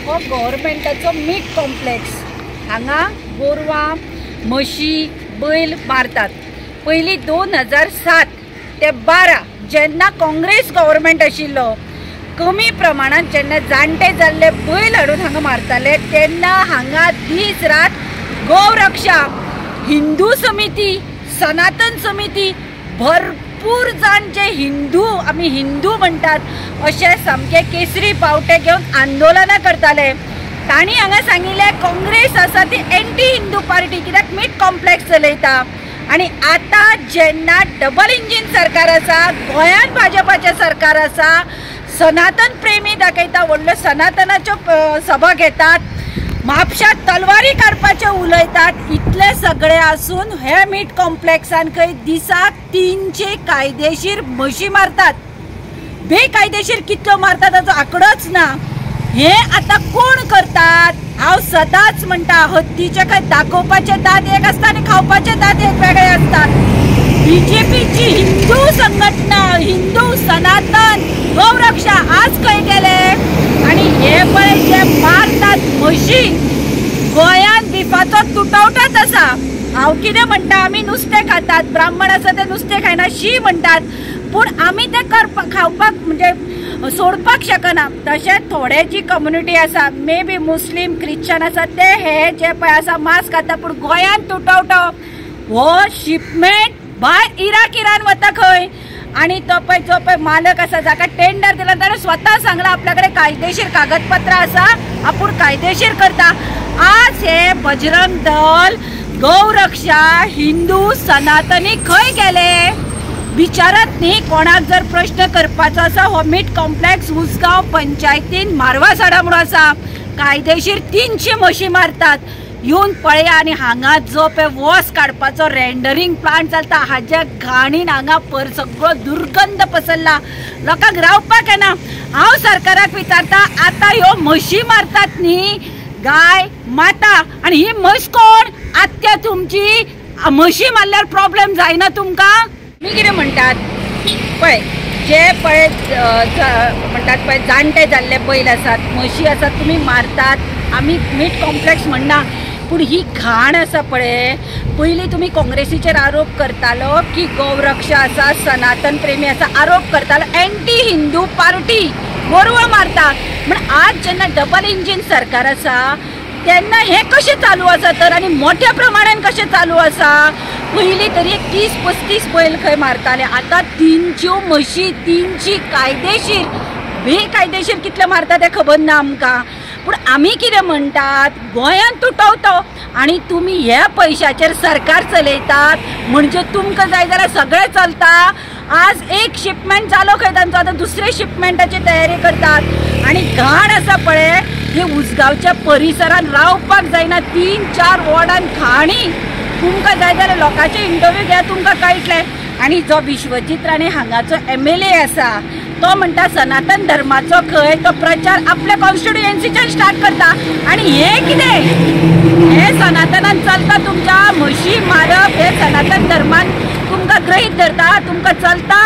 हो गव्हर्मेंटाचो meet complex. हांगा गोरवां म्हशी बैल मारतात। पयलीं 2007 ते 12 जेन्ना काँग्रेस गव्हर्मेंट आशिल्लो, कमी प्रमाणात जेन्ना जाणटे जाल्ले बैल हाडून हांगा मारताले, तेन्ना हांगा दीस रात गोरक्षा, हिंदू समिती, सनातन समिती, भरपूर जाण जे हिंदू आमी हिंदू म्हणटात अशे सामके केसरी पावटे घेवन आंदोलनां करताले। तांणी हांगा सांगिल्लें काँग्रेस आसा ती एंटी हिंदू पार्टी, कित्याक मीट कॉम्प्लेक्स चलयता। आणि आता जेन्ना डबल इंजिन सरकार आसा, गोंयांत भाजपाचें सरकार आसा, सनातन प्रेमी दाखयता, व्हडल्यो सनातनाच्यो सभा घेतात, म्हापशात तलवारी काडपाचे उलयतात, इतले सगळे आसून हे मीट कॉम्प्लेक्सान खंय दिसाक 300 कायदेशीर म्हशी मारतात। बेकायदेशीर कितल्यो मारतात ताचो आंकडोच ना। हे आता कोण करतात? हांव सदांच म्हणटा, हत्तीचे खंय दाखोवपाचे दात एक आसता आणि खावपाचे दात एक वेगळे असतात। बीजेपीची हिंदू संघटना, हिंदू सनातन गौरक्षा आज खंय गेले? आणि हे पळय जे मारतात म्हशी, गोंयांत बिफाचो तुटवटाच आसा। हांव कितें म्हणटा, आमी नुस्तें खातात, ब्राह्मण आसा ते नुस्तें खायना शी म्हणटात, पूण आमी ते खावपाक म्हणजे सोडपाक शकना। तशेंच थोडे जी कम्युनिटी आसा, मे बी मुस्लीम क्रिश्चन आसा, ते हे जे पळय आसा मांस खाता, पूण गोंयांत तुटवटो हो शिपमेंट भायर इराण वता खंय। आणि तो पळय जो पळय मालक आसा, जाका टेंडर दिला, ताणें स्वता सांगला आपल्याकडे कायदेशीर कागदपत्र आसा, आपूण कायदेशीर करता। आज हे बजरंग दल, गौरक्षा, हिंदू सनातनी खंय गेले? विचारत न्ही। कोणाक जर प्रश्न करपाचो आसा, हो मीट कॉम्प्लेक्स उसगांव पंचायतीन मारवासाडा म्हणून आसा, कायदेशीर 300 म्हशी मारतात। येवन पळया। आणि हांगा जो पळय वोस काडपाचो रेंडरिंग प्लांट चलता, हाज्या घाणीन हांगा सगळो दुर्गंध पसरला, लोकांक रावपाक येना। हांव सरकाराक विचारता, आता ह्यो म्हशी मारतात न्ही, गाय माता, आणि ही म्हस कोण? आत्या तुमची। म्हशी मारल्यार प्रॉब्लेम जायना तुमकां? मी कितें म्हणटात पळय, जे पळय म्हणटात पळय जाणटे जाल्ले बैल आसात, म्हशी आसात, तुमी मारतात, आमी मीट कॉम्प्लेक्स म्हणना, पूण ही घाण आसा पळय। पयलीं तुमी काँग्रेसीचेर आरोप करतालो की गौरक्षा आसा, सनातन प्रेमी आसा, आरोप करतालो एंटी हिंदू पार्टी, गोरवां मारता। म्हण आज जेन्ना डबल इंजिन सरकार आसा, तेन्ना हे कशें चालू आसा तर, आनी मोठ्या प्रमाणान कशें चालू आसा? पयलीं तरी 30-35 बैल खंय मारताले, आता 300 म्हशी, 300 कायदेशीर। बेकायदेशीर कितले मारतात ते खबर ना आमकां। पूण आमी कितें म्हणटात, गोंयांत तुटवतो आणि तुमी ह्या पयशाचेर सरकार चलयतात, म्हणजे तुमकां जाय जाल्यार सगळें चलता। आज एक शिपमेंट जालो खंय तांचो, आतां दुसरे शिपमेंटाची तयारी करतात। आणि घाण आसा पळय, हे उसगांवच्या परिसरान रावपाक जायना। 3-4 वॉर्डान घाणी। तुमकां जाय जाल्यार लोकांचे इंटरव्यू घ्या, तुमकां कळटलें। आणि जो विश्वजीत राणे हांगाचो MLA आसा, तो म्हणटा सनातन धर्माचो खंय तो प्रचार आपल्या कॉन्स्टिट्युएन्सीच्यान स्टार्ट करता। आणि हे कितें? हे सनातनान चलता तुमच्या? म्हशी मारप हे सनातन धर्मान तुमकां गृहीत धरता, तुमकां चलता?